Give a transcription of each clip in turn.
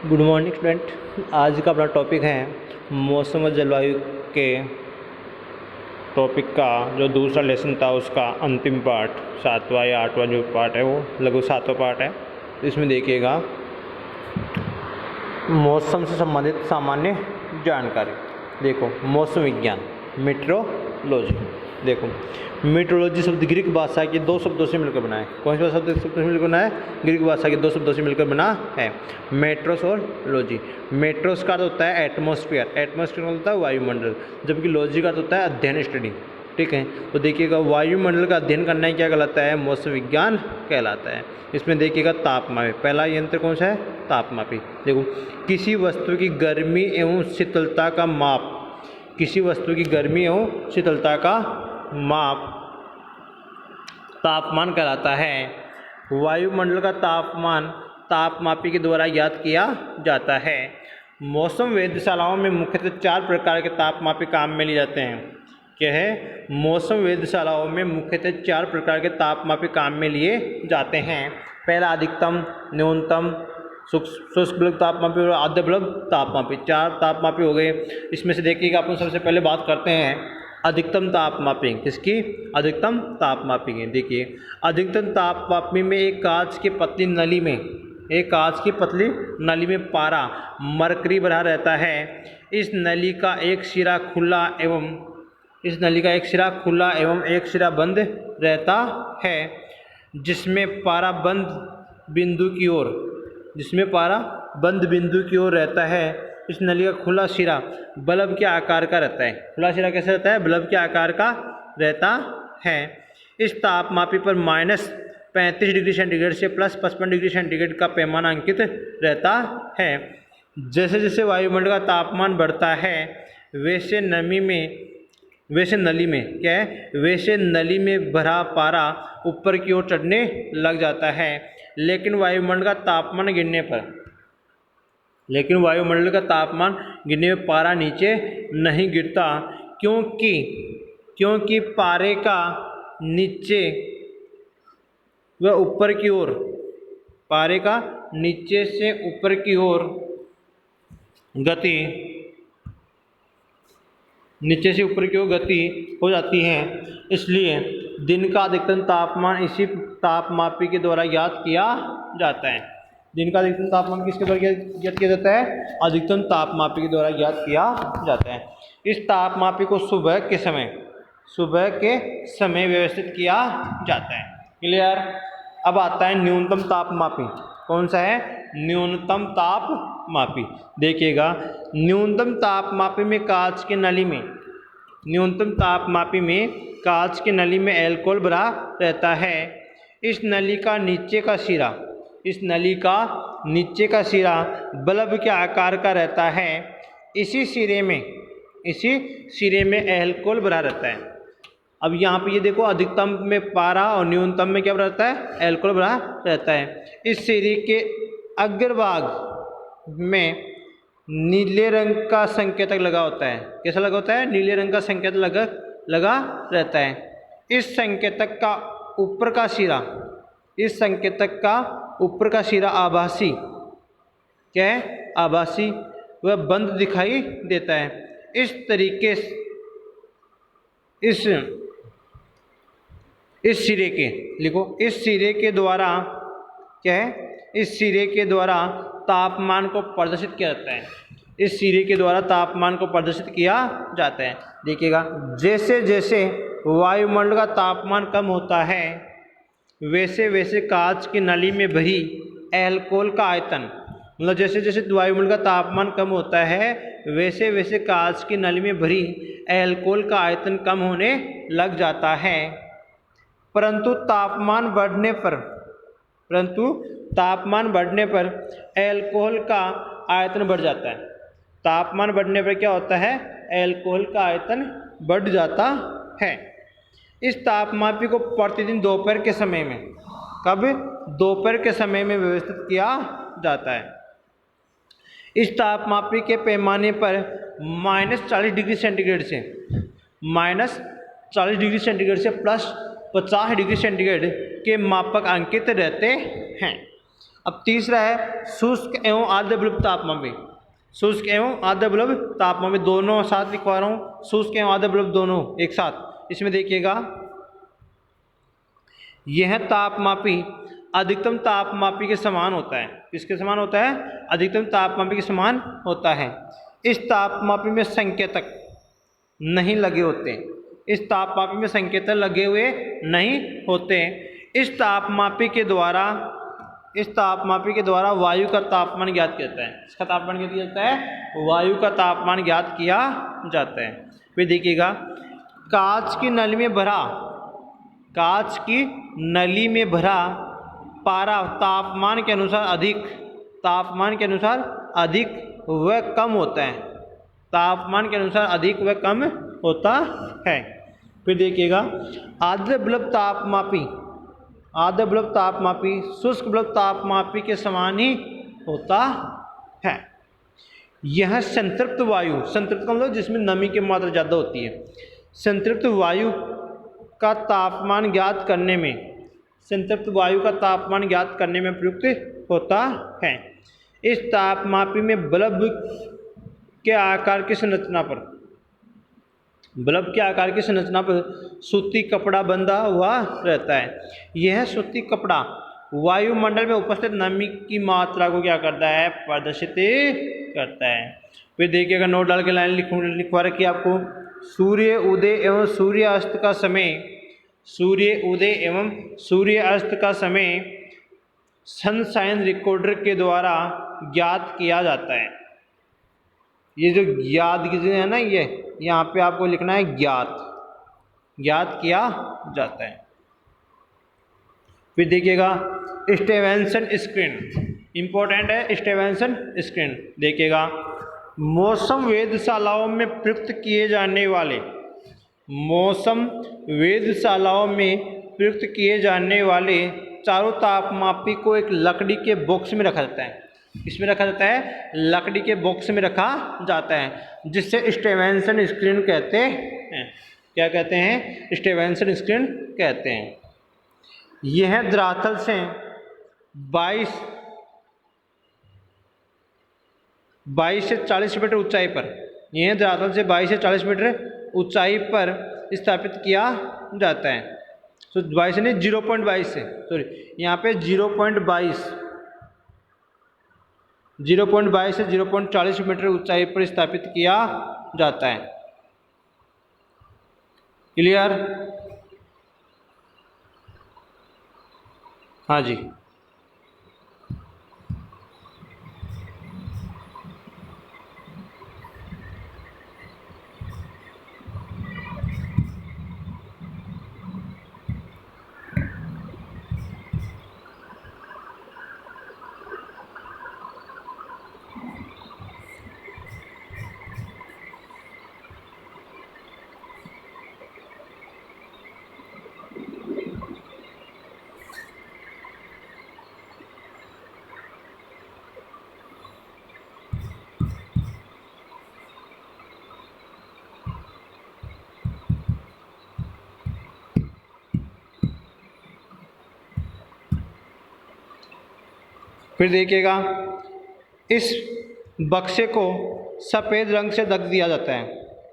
Good morning student. आज का अपना टॉपिक है मौसम और जलवायु के टॉपिक का जो दूसरा लेसन था उसका अंतिम पार्ट, 7वां या 8वां जो पार्ट है वो लगभग 7वां पार्ट है। तो इसमें देखिएगा मौसम से संबंधित सामान्य जानकारी। देखो मौसम विज्ञान, मेट्रोलॉजी। देखो मेट्रोलॉजी शब्द ग्रीक भाषा के दो शब्दों से मिलकर बना है। कौन सा शब्द से मिलकर बना है? ग्रीक भाषा के दो शब्दों से मिलकर बना है, मेट्रोस और लॉजी। मेट्रोस का अर्थ होता है एटमॉस्फेयर, एटमॉस्फेयर होता है वायुमंडल, जबकि लॉजी का अर्थ होता है अध्ययन, स्टडी। ठीक है, तो देखिएगा वायुमंडल का अध्ययन करना ही क्या कहलाता है? मौसम विज्ञान कहलाता है। इसमें देखिएगा तापमापी, पहला यंत्र कौन सा है? तापमापी। देखो किसी वस्तु की गर्मी एवं शीतलता का माप, किसी वस्तु की गर्मी एवं शीतलता का माप तापमान कहलाता है। वायुमंडल का तापमान तापमापी के द्वारा ज्ञात किया जाता है। मौसम वेधशालाओं में मुख्यतः 4 प्रकार के तापमापी काम में लिए जाते हैं। क्या है? मौसम वेधशालाओं में मुख्यतः 4 प्रकार के तापमापी काम में लिए जाते हैं। पहला अधिकतम, न्यूनतम, शुष्क बल्ब तापमापी और आर्द्र बल्ब तापमापी। 4 तापमापी हो गए। इसमें से देखिएगा अपन सबसे पहले बात करते हैं अधिकतम तापमापी। किसकी? अधिकतम तापमापी की। देखिए अधिकतम तापमापी में एक कांच की पतली नली में, एक कांच की पतली नली में पारा मरकरी भरा रहता है। इस नली का एक सिरा खुला एवं एक सिरा बंद रहता है, जिसमें पारा बंद बिंदु की ओर रहता है। इस नली का खुला सिरा बल्ब के आकार का रहता है। खुला सिरा कैसे रहता है? बल्ब के आकार का रहता है। इस तापमापी पर -35 डिग्री सेंटीग्रेड से +55 डिग्री सेंटीग्रेड का पैमाना अंकित रहता है। जैसे जैसे वायुमंडल का तापमान बढ़ता है वैसे नली में भरा पारा ऊपर की ओर चढ़ने लग जाता है। लेकिन वायुमंडल का तापमान गिरने पर पारा नीचे नहीं गिरता, क्योंकि पारे का नीचे व ऊपर की ओर, पारे का नीचे से ऊपर की ओर गति हो जाती है। इसलिए दिन का अधिकतम तापमान इसी तापमापी के द्वारा ज्ञात किया जाता है। दिन का अधिकतम तापमान किसके द्वारा ज्ञात किया जाता है? अधिकतम तापमापी के द्वारा ज्ञात किया जाता है। इस तापमापी को सुबह के समय व्यवस्थित किया जाता है। क्लियर? अब आता है न्यूनतम तापमापी। कौन सा है? न्यूनतम तापमापी। देखिएगा न्यूनतम तापमापी में कांच की नली में एल्कोहल भरा रहता है। इस नली का नीचे का सिरा बल्ब के आकार का रहता है। इसी सिरे में एल्कोहल भरा रहता है। अब यहाँ पे ये देखो अधिकतम में पारा और न्यूनतम में क्या रहता है? एल्कोहल भरा रहता है। इस सिरे के अग्रभाग में नीले रंग का संकेतक लगा होता है। कैसा लगा होता है? नीले रंग का संकेतक लगा रहता है। इस संकेतक का ऊपर का सिरा आभासी, क्या है? आभासी वह बंद दिखाई देता है। इस सिरे के द्वारा क्या है? इस सिरे के द्वारा तापमान को प्रदर्शित किया जाता है। देखिएगा जैसे जैसे वायुमंडल का तापमान कम होता है वैसे वैसे कांच की नली में भरी एल्कोहल का आयतन, मतलब जैसे जैसे वायुमंडल का तापमान कम होता है वैसे वैसे कांच की नली में भरी एल्कोहल का आयतन कम होने लग जाता है। परंतु तापमान बढ़ने पर एल्कोहल का आयतन बढ़ जाता है। तापमान बढ़ने पर क्या होता है? एल्कोहल का आयतन बढ़ जाता है। इस तापमापी को प्रतिदिन दोपहर के समय में, कब? दोपहर के समय में व्यवस्थित किया जाता है। इस तापमापी के पैमाने पर -40 डिग्री सेंटीग्रेड से +50 डिग्री सेंटीग्रेड के मापक अंकित रहते हैं। अब तीसरा है शुष्क एवं आर्द्र बल्ब तापमान में। शुष्क एवं आर्द्र बल्ब तापमान में, दोनों साथ लिखवा रहा हूँ, शुष्क एवं आर्द्र बल्ब दोनों एक साथ। इसमें देखिएगा यह तापमापी अधिकतम तापमापी के समान होता है। किसके समान होता है? अधिकतम तापमापी के समान होता है। इस तापमापी में संकेतक नहीं लगे होते। इस तापमापी में संकेतक लगे हुए नहीं होते। इस तापमापी के द्वारा वायु का तापमान ज्ञात किया जाता है। इसका तापमान क्या किया जाता है? वायु का तापमान ज्ञात किया जाता है। फिर देखिएगा कांच की नली में भरा पारा तापमान के अनुसार अधिक व कम होता है। तापमान के अनुसार अधिक व कम होता है। फिर देखिएगा आर्द्र बल्ब तापमापी शुष्क बल्ब तापमापी के समान ही होता है। यह संतृप्त वायु, संतृप्त का मतलब जिसमें नमी की मात्रा ज़्यादा होती है, संतृप्त वायु का तापमान ज्ञात करने में प्रयुक्त होता है। इस तापमापी में बल्ब के आकार की संरचना पर सूती कपड़ा बंधा हुआ रहता है। यह सूती कपड़ा वायुमंडल में उपस्थित नमी की मात्रा को क्या करता है? प्रदर्शित करता है। फिर देखिएगा नोट डाल के लाइन लिखवा रखी आपको। सूर्य उदय एवं सूर्य अस्त का समय सनशाइन रिकॉर्डर के द्वारा ज्ञात किया जाता है। ये जो ज्ञात है ना, ये यहाँ पे आपको लिखना है ज्ञात किया जाता है। फिर देखिएगा स्टीवेंसन स्क्रीन, इंपॉर्टेंट है स्टीवेंसन स्क्रीन। देखिएगा मौसम वेधशालाओं में प्रयुक्त किए जाने वाले चारों तापमापी को एक लकड़ी के बॉक्स में रखा जाता है। इसमें रखा जाता है, लकड़ी के बॉक्स में रखा जाता है, जिससे स्टीवेंसन स्क्रीन कहते हैं। क्या कहते हैं? स्टीवेंसन स्क्रीन कहते हैं। यह धरातल से 22 से 40 मीटर ऊंचाई पर, यह धरातल से 22 से 40 मीटर ऊंचाई पर स्थापित किया जाता है। तो 22 नहीं 0.22 से, सॉरी यहाँ पे 0.22 से 0.40 मीटर ऊंचाई पर स्थापित किया जाता है। क्लियर? हाँ जी। फिर देखिएगा इस बक्से को सफ़ेद रंग से रंग दिया जाता है।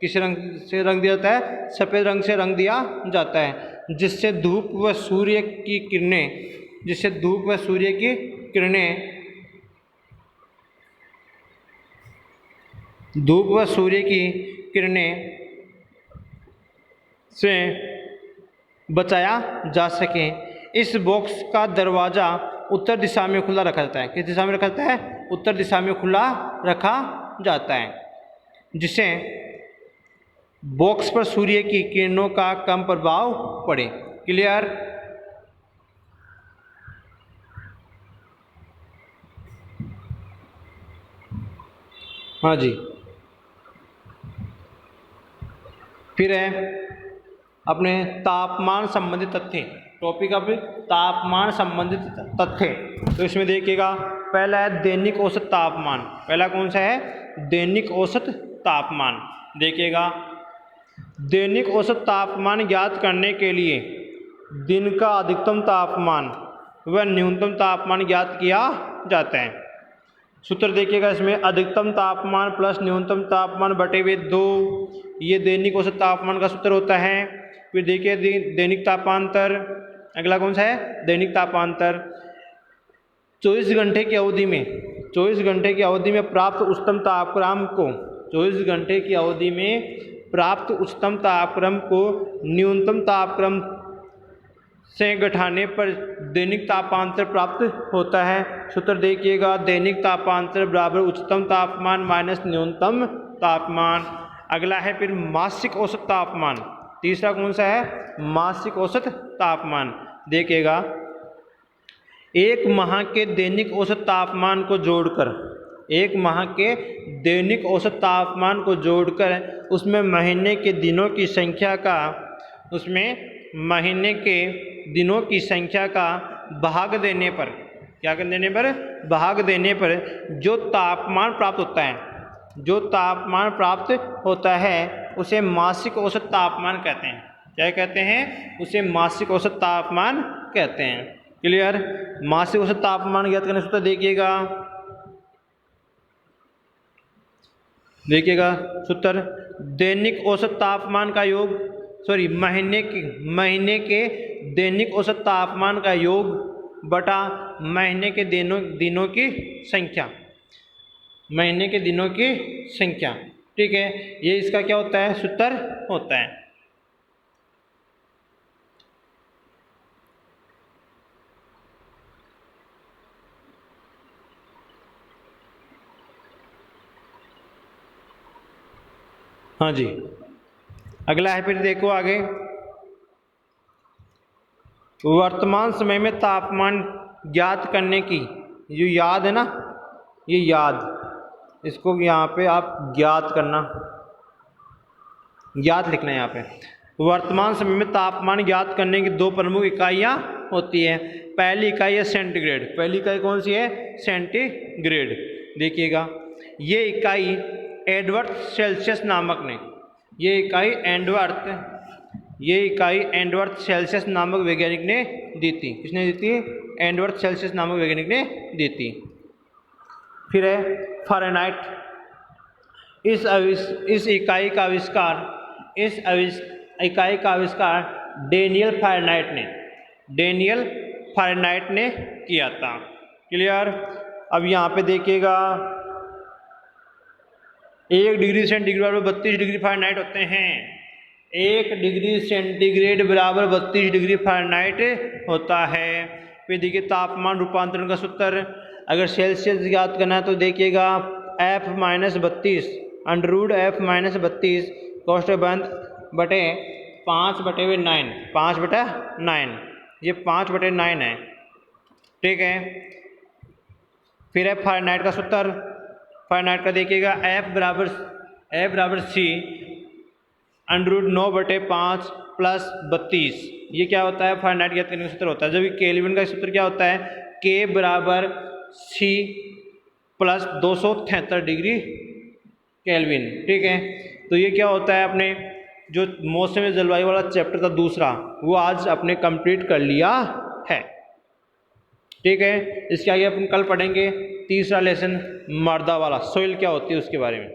किस रंग से रंग दिया जाता है? सफ़ेद रंग से रंग दिया जाता है, जिससे धूप व सूर्य की किरणें से बचाया जा सके। इस बॉक्स का दरवाज़ा उत्तर दिशा में खुला रखा जाता है। किस दिशा में रखा जाता है? उत्तर दिशा में खुला रखा जाता है, जिससे बॉक्स पर सूर्य की किरणों का कम प्रभाव पड़े। क्लियर? हाँ जी। फिर है अपने तापमान संबंधित तथ्य, टॉपिक अब तापमान संबंधित तथ्य। तो इसमें देखिएगा पहला है दैनिक औसत तापमान। पहला कौन सा है? दैनिक औसत तापमान। देखिएगा दैनिक औसत तापमान ज्ञात करने के लिए दिन का अधिकतम तापमान वह न्यूनतम तापमान ज्ञात किया जाता है। सूत्र देखिएगा इसमें, अधिकतम तापमान प्लस न्यूनतम तापमान बटे हुए 2, ये दैनिक औसत तापमान का सूत्र होता है। फिर देखिए दैनिक तापांतर, अगला कौन सा है, दैनिक तापांतर। 24 घंटे की अवधि में 24 घंटे की अवधि में प्राप्त उच्चतम तापक्रम को 24 घंटे की अवधि में प्राप्त उच्चतम तापक्रम को न्यूनतम तापक्रम से घटाने पर दैनिक तापांतर प्राप्त होता है। सूत्र देखिएगा, दैनिक तापांतर बराबर उच्चतम तापमान माइनस न्यूनतम तापमान। अगला है फिर मासिक औसत तापमान। तीसरा कौन सा है, मासिक औसत तापमान। देखिएगा, एक माह के दैनिक औसत तापमान को जोड़कर, एक माह के दैनिक औसत तापमान को जोड़कर उसमें महीने के दिनों की संख्या का, उसमें महीने के दिनों की संख्या का भाग देने पर, क्या कर देने पर, भाग देने पर जो तापमान प्राप्त होता है, जो तापमान प्राप्त होता है उसे मासिक औसत तापमान कहते हैं। क्या कहते हैं, उसे मासिक औसत तापमान कहते हैं। क्लियर। मासिक औसत तापमान ज्ञात करने सूत्र देखिएगा, देखिएगा सूत्र, दैनिक औसत तापमान का योग, सॉरी महीने के दैनिक औसत तापमान का योग बटा महीने के दिनों की संख्या, महीने के दिनों की संख्या। ठीक है, ये इसका क्या होता है, सूत्र होता है। हाँ जी, अगला है फिर देखो आगे, वर्तमान समय में तापमान ज्ञात करने की, जो याद है ना, ये याद, इसको यहाँ पे आप ज्ञात करना, ज्ञात लिखना है यहाँ पे। वर्तमान समय में तापमान ज्ञात करने की दो प्रमुख इकाइयाँ होती है। पहली इकाई है सेंटीग्रेड। पहली इकाई कौन सी है, सेंटीग्रेड। देखिएगा, ये इकाई एडवर्ड सेल्सियस नामक ने, ये इकाई एडवर्ड सेल्सियस नामक वैज्ञानिक ने दी थी। किसने दी थी, एडवर्ड सेल्सियस नामक वैज्ञानिक ने दी थी। फिर है फ़ारेनहाइट। इस इकाई का आविष्कार डेनियल फ़ारेनहाइट ने किया था। क्लियर। अब यहाँ पे देखिएगा, 1 डिग्री सेंटीग्रेड बराबर 32 डिग्री फ़ारेनहाइट होते हैं। 1 डिग्री सेंटीग्रेड बराबर 32 डिग्री फ़ारेनहाइट होता है। फिर देखिए तापमान रूपांतरण का सूत्र, अगर सेल्सियस ज्ञात करना है तो देखिएगा F-32 √F-32 कोष्ठक बंद बटे 5/9, 5/9, ये 5/9 है। ठीक है। फिर है फ़ारेनहाइट का सूत्र। फ़ारेनहाइट का देखिएगा, F बराबर C √9/5 + 32, ये क्या होता है, फ़ारेनहाइट ज्ञात करने का सूत्र होता है। जब केल्विन का सूत्र क्या होता है, K बराबर C + 273 डिग्री केल्विन। ठीक है, तो ये क्या होता है, अपने जो मौसम जलवायु वाला चैप्टर था दूसरा, वो आज अपने कंप्लीट कर लिया है। ठीक है, इसके आगे अपन कल पढ़ेंगे तीसरा लेसन मर्दा वाला, सोइल क्या होती है उसके बारे में।